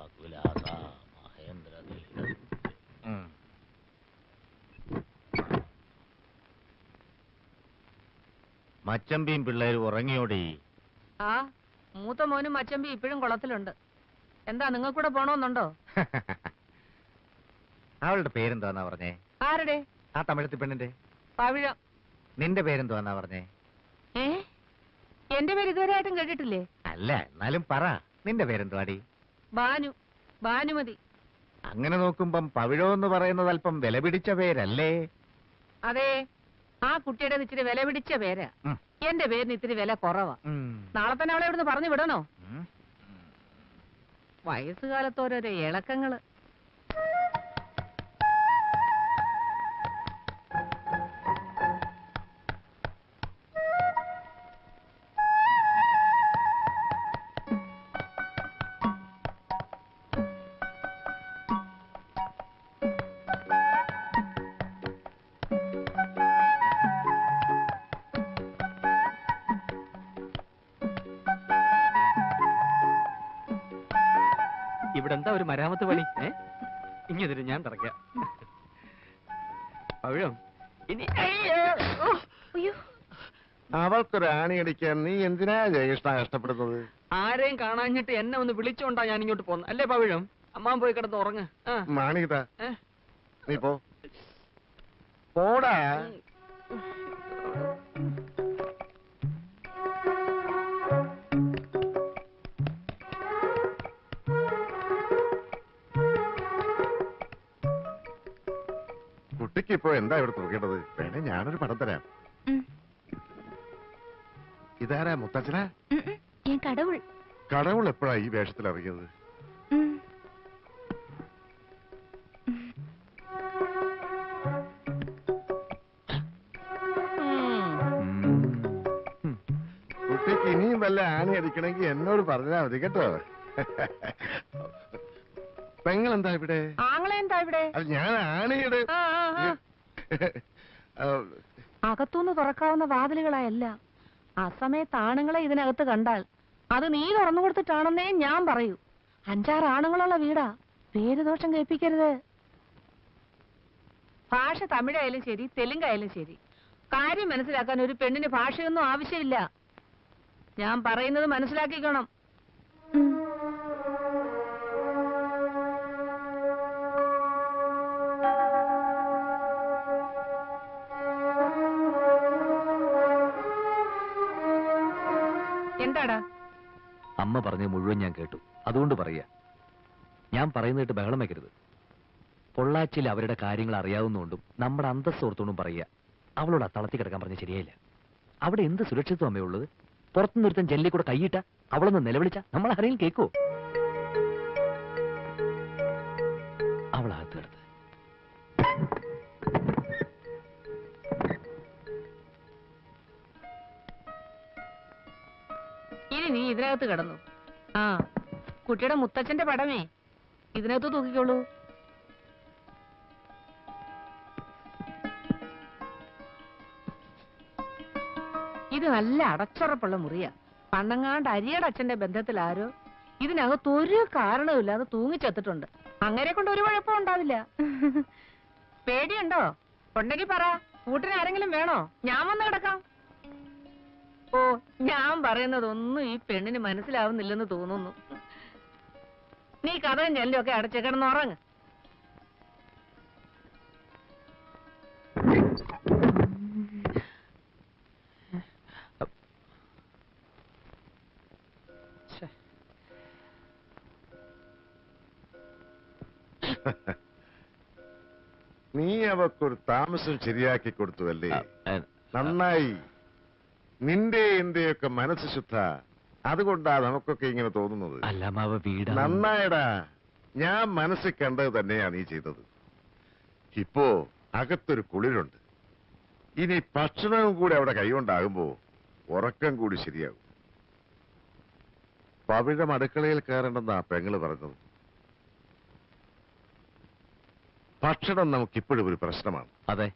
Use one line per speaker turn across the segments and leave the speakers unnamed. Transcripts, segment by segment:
വാഗ്വിലാസ മഹേന്ദ്ര മച്ചമ്പിയും പിള്ളേരും ഉറങ്ങിയോടി.
ആ മൂത്ത മോനും മച്ചമ്പി ഇപ്പോഴും കുളത്തിലുണ്ട്. എന്താ നിങ്ങൾക്കൂടെ പോണോന്നുണ്ടോ?
അവളുടെ പേരെന്താന്നാ പറഞ്ഞേ?
ആരുടെ?
ആ തമിഴത്തി പെണ്ണിന്റെ.
പവിഴം.
നിന്റെ പേരെന്താന്നാ പറഞ്ഞേ?
എന്റെ പേര് ഇതുവരെ ആയിട്ടും കേട്ടിട്ടില്ലേ?
അല്ല, എന്നാലും പറ, നിന്റെ പേരെന്തുവാടി?
ബാനു. ഭാനുമതി.
അങ്ങനെ നോക്കുമ്പം പവിഴം എന്ന് പറയുന്നത് അല്പം വില പിടിച്ച പേരല്ലേ?
അതെ, ആ കുട്ടിയുടെ ഇച്ചിരി വില പിടിച്ച പേരാ. എന്റെ പേരിന് ഇത്തിരി വില കുറവാ. നാളെ തന്നെ അവളെ ഇവിടുന്ന് പറഞ്ഞു വിടണോ? വയസ്സുകാലത്ത് ഓരോരോ ഇളക്കങ്ങള്.
ഇവിടെ എന്താ ഒരു മരാമത്ത് പണി? ഇങ്ങനെ ഞാൻ തറയ്ക്കാം. പവിഴം ഇനി
അവൾക്കൊരു ആണിയടിക്കാൻ നീ എന്തിനാ ജയകൃഷ്ണ കഷ്ടപ്പെടുന്നത്?
ആരെയും കാണാഞ്ഞിട്ട് എന്നെ ഒന്ന് വിളിച്ചോണ്ടാ ഞാൻ ഇങ്ങോട്ട് പോന്നു. അല്ലേ പവിഴം? അമ്മാൻ പോയി കിടന്ന് ഉറങ്ങ്.
മാണികത, നീ പോടാ. കുട്ടിക്ക് ഇപ്പോ എന്താ ഇവിടെ തൂക്കേണ്ടത്? വേണേ ഞാനൊരു പടം തരാം. ഇതാരാ, മുത്തച്ഛനാ?
കടവുൾ.
കടവുൾ എപ്പോഴാ ഈ വേഷത്തിൽ ഇറങ്ങിയത്? കുട്ടിക്ക് ഇനിയും വല്ല ആണി അടിക്കണമെങ്കിൽ എന്നോട് പറഞ്ഞാൽ മതി കേട്ടോ. പെങ്ങളെന്താ ഇവിടെ?
ആങ്ങളെന്താ ഇവിടെ?
ഞാൻ ആണിയുടെ
അകത്തുനിന്ന് തുറക്കാവുന്ന വാതിലുകളായല്ല. ആ സമയത്ത് ആണുങ്ങളെ ഇതിനകത്ത് കണ്ടാൽ അത് നീ തുറന്നു കൊടുത്തിട്ടാണെന്നേ ഞാൻ പറയൂ. 5-6 ആണുങ്ങളുള്ള വീടാ. പേരുദോഷം കേൾപ്പിക്കരുത്. ഭാഷ തമിഴായാലും ശരി, തെലുങ്കായാലും ശരി, കാര്യം മനസ്സിലാക്കാൻ ഒരു പെണ്ണിന് ഭാഷയൊന്നും ആവശ്യമില്ല. ഞാൻ പറയുന്നത് മനസ്സിലാക്കിക്കണം. എന്താടാ?
അമ്മ പറഞ്ഞ മുഴുവൻ ഞാൻ കേട്ടു. അതുകൊണ്ട് പറയാ, ഞാൻ പറയുന്നിട്ട് ബഹളം വെക്കരുത്. പൊള്ളാച്ചിയിൽ അവരുടെ കാര്യങ്ങൾ അറിയാവുന്നതുകൊണ്ടും നമ്മുടെ അന്തസ്സോർത്തോണ്ടും പറയുക, അവളോട് ആ തളത്തി കിടക്കാൻ പറഞ്ഞ ശരിയായില്ല. അവിടെ എന്ത് സുരക്ഷിതത്വം അമ്മയുള്ളത്? പുറത്തുനിന്നൊരുത്തൻ ജെല്ലി കൂടെ കൈയിട്ട അവളൊന്ന് നിലവിളിച്ച നമ്മൾ ആരെയും കേൾക്കോ? അവളകത്ത് കിടത്ത്.
ഇനി നീ ഇതിനകത്ത് കിടന്നു. ആ കുട്ടിയുടെ മുത്തച്ഛന്റെ പടമേ ഇതിനകത്ത് തൂക്കിക്കോളൂ. ഇത് നല്ല അടച്ചുറപ്പുള്ള മുറിയാ. പണ്ടങ്ങാണ്ട് അരിയുടെ അച്ഛന്റെ ബന്ധത്തിൽ ആരോ ഇതിനകത്ത് ഒരു കാരണവുമില്ലാതെ തൂങ്ങിച്ചെത്തിട്ടുണ്ട്. അങ്ങനെ കൊണ്ട് ഒരു കുഴപ്പം ഉണ്ടാവില്ല. പേടിയുണ്ടോ? ഉണ്ടെങ്കിൽ പറ. കൂട്ടിന് ആരെങ്കിലും വേണോ? ഞാൻ വന്ന് കിടക്കാം. ഓ, ഞാൻ പറയുന്നതൊന്നും ഈ പെണ്ണിന് മനസ്സിലാവുന്നില്ലെന്ന് തോന്നുന്നു. നീ കഥയും ജനലും ഒക്കെ അടച്ച് കിടന്നുറങ്ങ്.
നീ അവക്കൊരു താമസം ശരിയാക്കി കൊടുത്തു അല്ലേ? നന്നായി. നിന്റെ എന്റെയൊക്കെ മനസ്സ് ശുദ്ധ. അതുകൊണ്ടാ നമുക്കൊക്കെ ഇങ്ങനെ തോന്നുന്നത്. നന്നായടാ. ഞാൻ മനസ്സിൽ കണ്ടത് തന്നെയാ നീ ചെയ്തത്. ഇപ്പോ അകത്തൊരു കുളിരുണ്ട്. ഇനി ഭക്ഷണവും കൂടി അവിടെ കൈകൊണ്ടാകുമ്പോ ഉറക്കം കൂടി ശരിയാകും. പവിഴം അടുക്കളയിൽ കയറേണ്ടെന്നാ പെങ്ങള് പറഞ്ഞത്. ഭക്ഷണം നമുക്കിപ്പോഴും ഒരു പ്രശ്നമാണ്.
അതെ.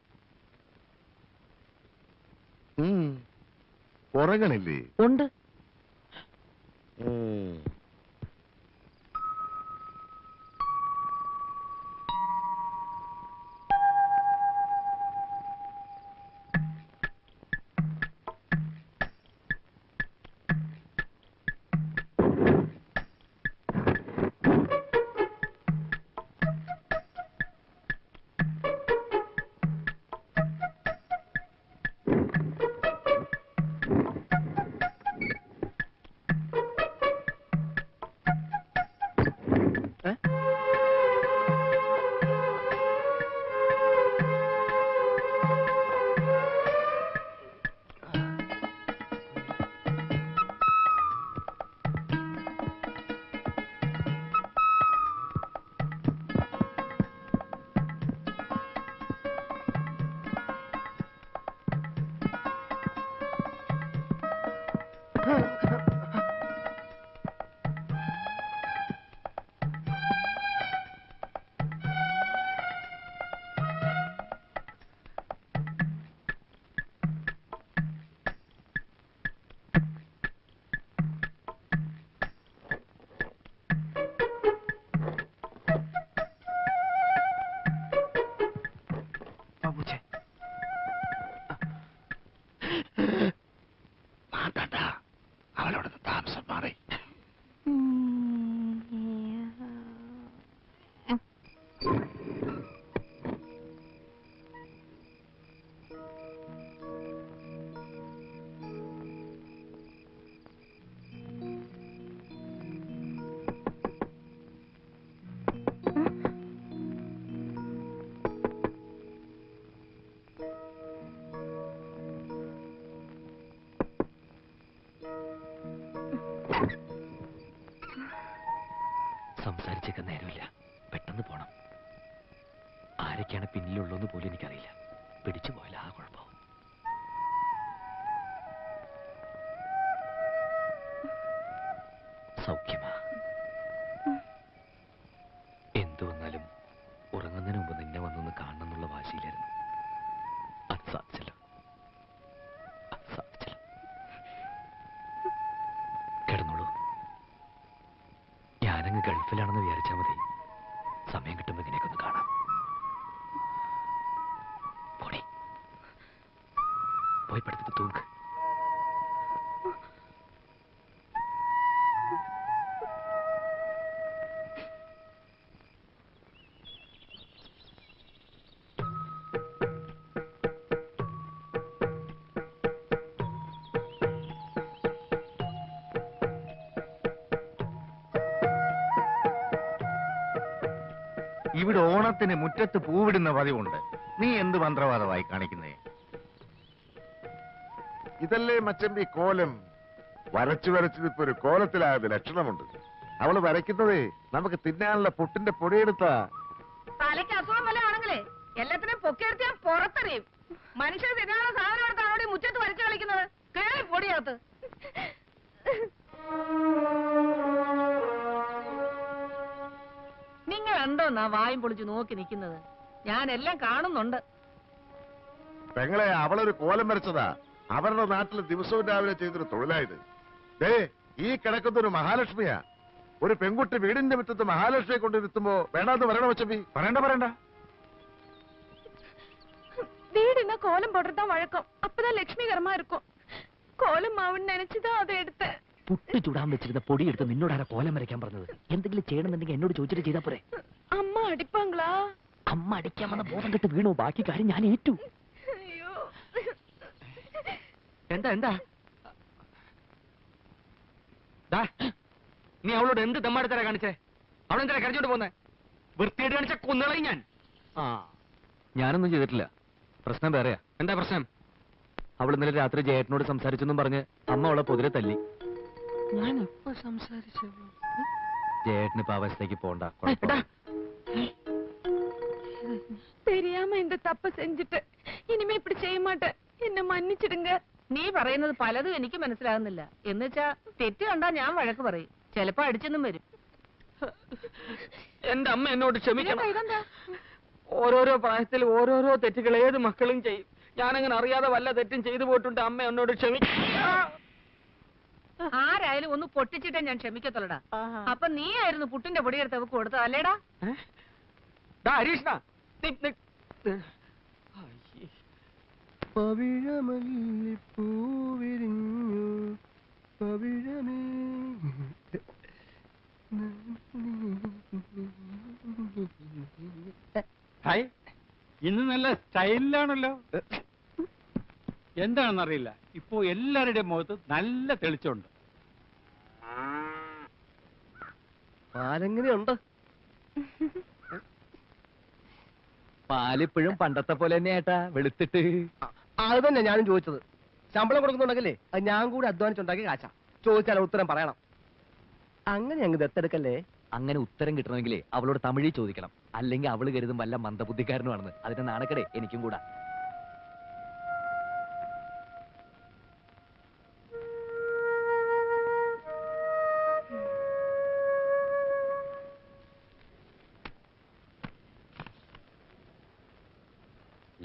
സംസാരിച്ചൊക്കെ നേരമില്ല, പെട്ടെന്ന് പോണം. ആരൊക്കെയാണ് പിന്നിലുള്ളതെന്ന് പോലും എനിക്കറിയില്ല. പിടിച്ചു പോയാൽ ആ കുഴപ്പം. സൗഖ്യമാ? എന്തു വന്നാലും ഉറങ്ങുന്നതിന് മുമ്പ് നിന്നെ വന്നൊന്ന് കാണണം എന്നുള്ള വാശിയിലായിരുന്നു. അത് സാധിച്ചല്ലോ, അത് സാധിച്ചല്ലോ. കിടന്നോളൂ. ഞാനങ്ങ് ഗൾഫിലാണെന്ന് വിചാരിച്ചാൽ മതി. സമയം കിട്ടുമ്പോൾ ഇങ്ങനെയൊക്കെ ഒന്ന് കാണാം. പോടി, പോയി പടുത്തിട്ട് തൂക്ക്.
ഇവിടെ ഓണത്തിന് മുറ്റത്ത് പൂവിടുന്ന പതിവുണ്ട്. നീ എന്ത് മന്ത്രവാദമായി കാണിക്കുന്നേ?
ഇതല്ലേ മച്ചമ്പി കോലം? വരച്ചു വരച്ചതിപ്പോ ഒരു കോലത്തിലായത് ലക്ഷണമുണ്ട്. അവള് വരയ്ക്കുന്നതേ നമുക്ക് തിന്നാനുള്ള പുട്ടിന്റെ പൊടിയെടുത്താ.
തലയ്ക്ക് അസുഖം വല്ല ആണെങ്കിലേ എല്ലാത്തിനും പൊക്കിയെടുത്ത് ഞാൻ പുറത്തെറിയും. മനുഷ്യർ തിന്നാനുള്ള സാധനം എടുത്താണ് മുറ്റത്ത് വരച്ചു കളിക്കുന്നത്. കേറി പൊടിയകത്ത്. നിങ്ങൾ എന്തോന്നാ വായും പൊളിച്ച് നോക്കി നിൽക്കുന്നത്? ഞാൻ എല്ലാം കാണുന്നുണ്ട്.
പെങ്ങളെ, അവളൊരു കോലം വരച്ചതാ. അവരുടെ നാട്ടിൽ ദിവസവും രാവിലെ ചെയ്തൊരു തൊഴിലായത്. ദേ, ഈ കിടക്കുന്നൊരു മഹാലക്ഷ്മിയാ. ഒരു പെൺകുട്ടി വീടിന്റെ മുറ്റത്ത് മഹാലക്ഷ്മിയെ കൊണ്ടിരുത്തുമ്പോ വേണ്ടാന്ന് പറയണ മച്ചമ്പി?
പറയണ്ട.
வீடுனா கோலம் போடுறதா வழக்கம். அப்பதான் லட்சுமிகரமா இருக்கும். கோலம் மாவுன்னு நினைச்சுதான் அதை எடுத்தேன்.
പുട്ട് ചുടാൻ വെച്ചിരുന്ന പൊടിയെടുത്ത് നിന്നോടാരാ കോലം വരയ്ക്കാൻ പറഞ്ഞത്? എന്തെങ്കിലും ചെയ്യണമെന്നുണ്ടെങ്കിൽ എന്നോട് ചോദിച്ചിട്ട് ചെയ്താ പോരെ?
அம்மா அடிப்பாங்களா?
അമ്മ അടിക്കാൻ വന്ന ബോധം കെട്ട് വീണു. ബാക്കി കാര്യം ഞാൻ ഏറ്റു.
ஐயோ,
എന്താ നീ അവളോട് എന്ത് തെമ്മാടിത്തരാ കാണിച്ചേ? അവളെന്താ കരഞ്ഞോണ്ട് പോന്നെ? വൃത്തിയായിട്ട് കാണിച്ച കൊന്നുകളയും ഞാൻ. ഞാനൊന്നും ചെയ്തിട്ടില്ല. പ്രശ്നം വേറെയാ. എന്താ പ്രശ്നം? അവൾ ഇന്നലെ രാത്രി ജയേട്ടനോട് സംസാരിച്ചെന്നും പറഞ്ഞ് അമ്മ അവളെ പൊതിരെ തല്ലി.
ഞാൻ എപ്പോ സംസാരിച്ചു?
ജയേട്ടന് ഇപ്പൊ അവസ്ഥയ്ക്ക് പോണ്ട.
தெரியாம இந்த தப்ப செஞ்சுட்டு இனிமே இப்படி செய்ய மாட்டேன். என்ன மன்னிச்சிடுங்க.
നീ പറയുന്നത് പലതും എനിക്ക് മനസ്സിലാകുന്നില്ല. എന്നുവെച്ചാ തെറ്റ് കണ്ടാ ഞാൻ വഴക്ക് പറയും. ചിലപ്പോ അടിച്ചെന്നും വരും.
എന്റെ അമ്മ എന്നോട് ക്ഷമിക്കണം.
ഇതെന്താ?
ഓരോരോ പ്രായത്തിൽ ഓരോരോ തെറ്റുകൾ ഏത് മക്കളും ചെയ്യും. ഞാനങ്ങനെ അറിയാതെ വല്ല തെറ്റും ചെയ്തു പോയിട്ടുണ്ട്. അമ്മ എന്നോട് ക്ഷമിക്കണം.
ആരായാലും ഒന്ന് പൊട്ടിച്ചിട്ടേ ഞാൻ ക്ഷമിക്കത്തുള്ളടാ. അപ്പൊ നീ ആയിരുന്നു പുട്ടിന്റെ പൊടിയെടുത്ത് അവക്ക് കൊടുത്തത് അല്ലേടാ?
ഹരീഷ്ണ,
ഹായ്, ഇന്ന് നല്ല സ്റ്റൈലിലാണല്ലോ. എന്താണെന്നറിയില്ല, ഇപ്പോ എല്ലാവരുടെയും മുഖത്ത് നല്ല തെളിച്ചമുണ്ട്.
പാലെങ്ങനെയുണ്ട്?
പാലിപ്പോഴും പണ്ടത്തെ പോലെ തന്നെ ഏട്ടാ, വെളുത്തിട്ട്.
അത് തന്നെ ഞാനും ചോദിച്ചത്. ശമ്പളം കൊടുക്കുന്നുണ്ടെങ്കിലേ അത് ഞാൻ കൂടി അധ്വാനിച്ചുണ്ടാക്കി കാശാ. ചോദിച്ചാൽ ഉത്തരം പറയണം. അങ്ങനെ അങ്ങ് ദത്തെടുക്കല്ലേ.
അങ്ങനെ ഉത്തരം കിട്ടണമെങ്കിലേ അവളോട് തമിഴിൽ ചോദിക്കണം. അല്ലെങ്കിൽ അവള് കരുതും വല്ല മന്ദബുദ്ധിക്കാരനുമാണെന്ന്. അതിന്റെ നാണക്കടേ എനിക്കും കൂടാ.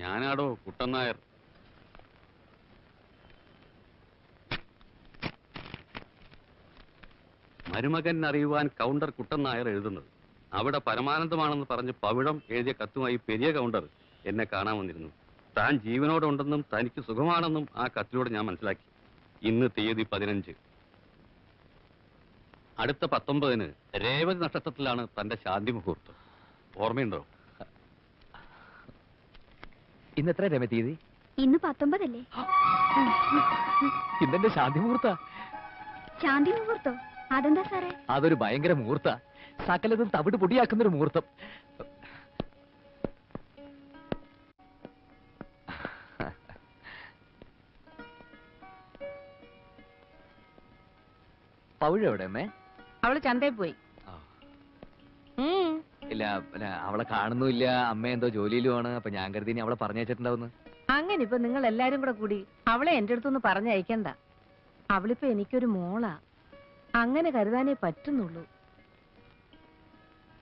ഞാനാടോ കുട്ടൻ നായർ. മരുമകൻ അറിയുവാൻ കൗണ്ടർ കുട്ടൻ നായർ എഴുതുന്നത്. അവിടെ പരമാനന്ദമാണെന്ന് പറഞ്ഞ് പവിഴം എഴുതിയ കത്തുമായി പെരിയ കൗണ്ടർ എന്നെ കാണാൻ വന്നിരുന്നു. താൻ ജീവനോടെ ഉണ്ടെന്നും തനിക്ക് സുഖമാണെന്നും ആ കത്തിലൂടെ ഞാൻ മനസ്സിലാക്കി. ഇന്ന് തീയതി 15. അടുത്ത 19 രേവതി നക്ഷത്രത്തിലാണ് തന്റെ ശാന്തി മുഹൂർത്തം. ഓർമ്മയുണ്ടോ?
ഇന്ന് എത്ര രമ തീയതി?
ഇന്ന് 19 അല്ലേ?
ഇന്നെന്റെ ശാന്തി മുഹൂർത്ത.
ശാന്തി മുഹൂർത്തോ? അതെന്താ സാറേ?
അതൊരു ഭയങ്കര മുഹൂർത്ത. സകലതും തവിട് പൊടിയാക്കുന്നൊരു മുഹൂർത്തം. പൗഴ എവിടെ അമ്മേ?
അവള് ചന്തയിൽ പോയി.
ഇല്ല പിന്നെ അവളെ കാണുന്നുമില്ല, അമ്മ എന്തോ ജോലിയിലുമാണ്. അപ്പൊ ഞാൻ കരുതി ഇനി അവളെ പറഞ്ഞയച്ചിട്ടുണ്ടാവുന്നു.
അങ്ങനെ ഇപ്പൊ നിങ്ങൾ എല്ലാരും കൂടെ കൂടി അവളെ എന്റെ അടുത്തൊന്ന് പറഞ്ഞയക്കണ്ട. അവളിപ്പോ എനിക്കൊരു മോളാ, അങ്ങനെ കരുതാനേ പറ്റുന്നുള്ളൂ.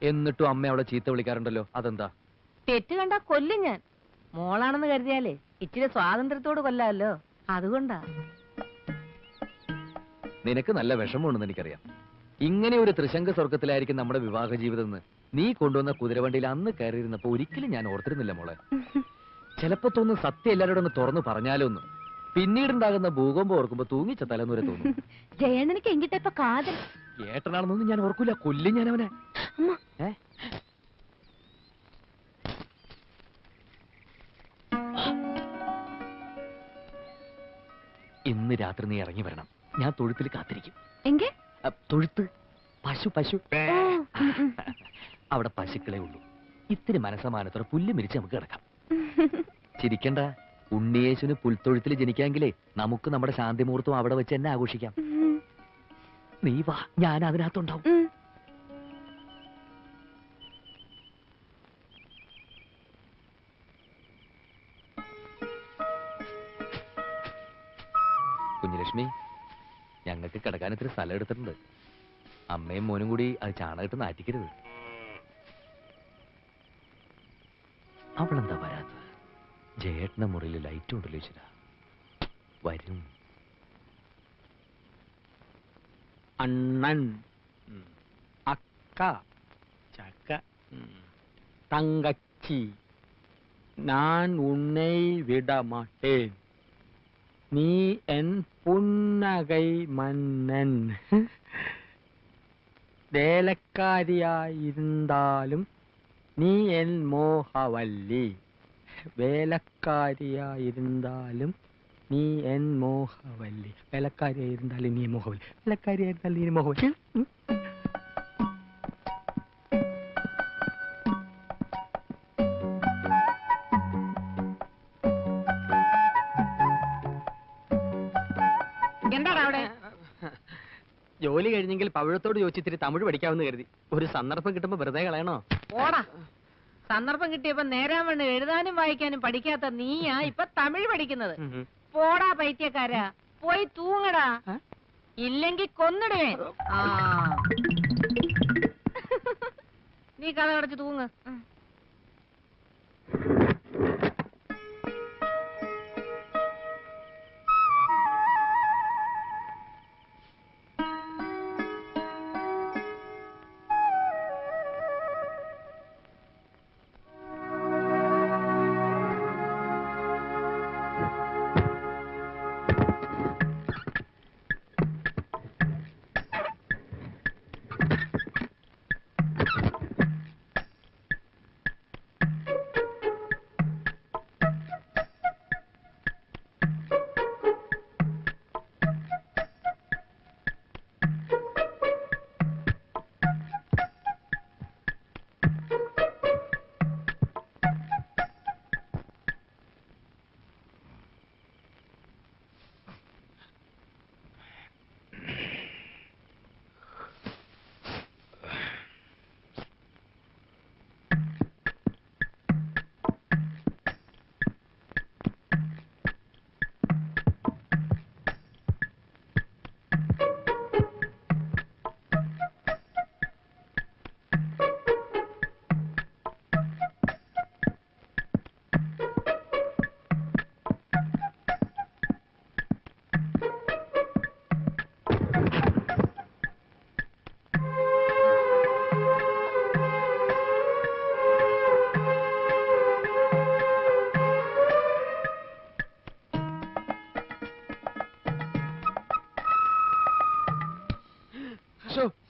എന്നിട്ടും അമ്മ അവളെ ചീത്ത വിളിക്കാറുണ്ടല്ലോ, അതെന്താ?
തെറ്റ് കണ്ടാ കൊല്ലും ഞാൻ. മോളാണെന്ന് കരുതിയാലേ ഇച്ചിരി സ്വാതന്ത്ര്യത്തോട് കൊല്ലാമല്ലോ, അതുകൊണ്ടാ.
നിനക്ക് നല്ല വിഷമമുണ്ടെന്ന് എനിക്കറിയാം. ഇങ്ങനെ ഒരു ത്രിശങ്ക സ്വർഗത്തിലായിരിക്കും നമ്മുടെ വിവാഹ ജീവിതം എന്ന് നീ കൊണ്ടുവന്ന കുതിരവണ്ടിയിൽ അന്ന് കയറിയിരുന്നപ്പോ ഒരിക്കലും ഞാൻ ഓർത്തിരുന്നില്ല മോളെ. ചിലപ്പോ തോന്നുന്നു സത്യം എല്ലാവരോടും ഒന്ന് തുറന്നു പറഞ്ഞാലോ ഒന്ന്. പിന്നീടുണ്ടാകുന്ന ഭൂകമ്പം ഓർക്കുമ്പോ തൂങ്ങിച്ച തലന്നൂരെ തോന്നും.
ജയണ്ണനിക്ക് എങ്കിട്ട ഇപ്പൊ കാതൽ
ഏട്ടനാണെന്നൊന്നും ഞാൻ ഓർക്കൂല, കൊല്ലും ഞാൻ അവനെ. ഇന്ന് രാത്രി നീ ഇറങ്ങി വരണം, ഞാൻ തൊഴുത്തിൽ കാത്തിരിക്കും.
എങ്കെ
തൊഴുത്ത് പശു പശു അവിടെ പശുക്കളെ ഉള്ളൂ. ഇത്തിരി മനസമാനത്തോടെ പുല്ല് മിരിച്ച് നമുക്ക് കിടക്കാം. ചിരിക്കണ്ട, ഉണ്ണിയേശുവിന് പുൽത്തൊഴുത്തിൽ ജനിക്കാമെങ്കിലേ നമുക്ക് നമ്മുടെ ശാന്തി മുഹൂർത്തം അവിടെ വെച്ച് തന്നെ ആഘോഷിക്കാം. നീ വാ, ഞാൻ അതിനകത്തുണ്ടാവും. കുഞ്ഞുലക്ഷ്മി, ഞങ്ങൾക്ക് കിടക്കാൻ ഇത്തിരി സ്ഥലം എടുത്തിട്ടുണ്ട്. അമ്മയും മോനും കൂടി അത് ചാണകത്ത് നാറ്റിക്കരുത്. അവളെന്താ വരാത്തത്? ജയേട്ടന്റെ മുറിയിൽ ലൈറ്റ് ഉണ്ടല്ലോ ഈശ്വര, വരും.
അണ്ണൻ, അക്ക, ചക്ക, തങ്കച്ചി, ഞാൻ ഉണ്ണை விட மாட்டேன், നീ എൻ പുന്നകൈ മന്നൻ. വേലക്കാരിയായിരുന്നാലും നീ എൻ മോഹവല്ലി, വേലക്കാരിയായിരുന്നാലും നീ എൻ മോഹവല്ലി, വേലക്കാരിയായിരുന്നാലും നീ മോഹവല്ലി, വേലക്കാരിയായിരുന്നാലും നീ മോഹവല്ലി.
എന്താടാ അവിടെ?
ജോലി കഴിഞ്ഞെങ്കിൽ പവിഴത്തോട് ചോദിച്ചിത്തിരി തമിഴ് പഠിക്കാമെന്ന് കരുതി. ഒരു സന്ദർഭം കിട്ടുമ്പോ വെറുതെ കളയണോ?
ഓടാ, സന്ദർഭം കിട്ടിയപ്പോ നേരാൻ വേണ്ട എഴുതാനും വായിക്കാനും പഠിക്കാത്ത നീയാ ഇപ്പൊ തമിഴ് പഠിക്കുന്നത്. പോടാ പൈത്യക്കാരാ, പോയി തൂങ്ങടാ, ഇല്ലെങ്കി കൊന്നിടുവേ. നീ കഥ അടച്ച് തൂങ്ങ്.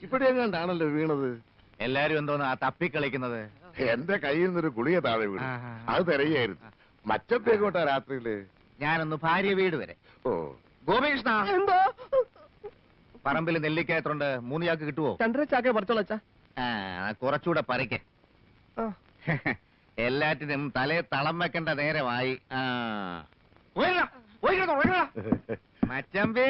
ഇവിടെ എങ്ങാണ്ടാണല്ലോ വീണത്.
എല്ലാരും എന്തോന്ന് ആ തപ്പിക്കളിക്കുന്നത്?
എന്റെ കയ്യിൽ നിന്നൊരു ഗുളിക താഴെ വീണു, അത് തിരയായിരുന്നു. മച്ചത്തേക്കോട്ടാ രാത്രിയില്.
ഞാനൊന്ന് ഭാര്യ വീട് വരെ.
ഓ
ഗോപികൃഷ്ണ,
എന്തോ
പറമ്പിൽ നെല്ലിക്കായത്തുണ്ട്, 3 ചാക്ക് കിട്ടുവോ?
2.5 ചാക്കേ പറിച്ചോളച്ചാ.
കുറച്ചുകൂടെ പറിക്കേ. എല്ലാറ്റിനും തലേ തളം വെക്കേണ്ട നേരമായി. മച്ചമ്പി,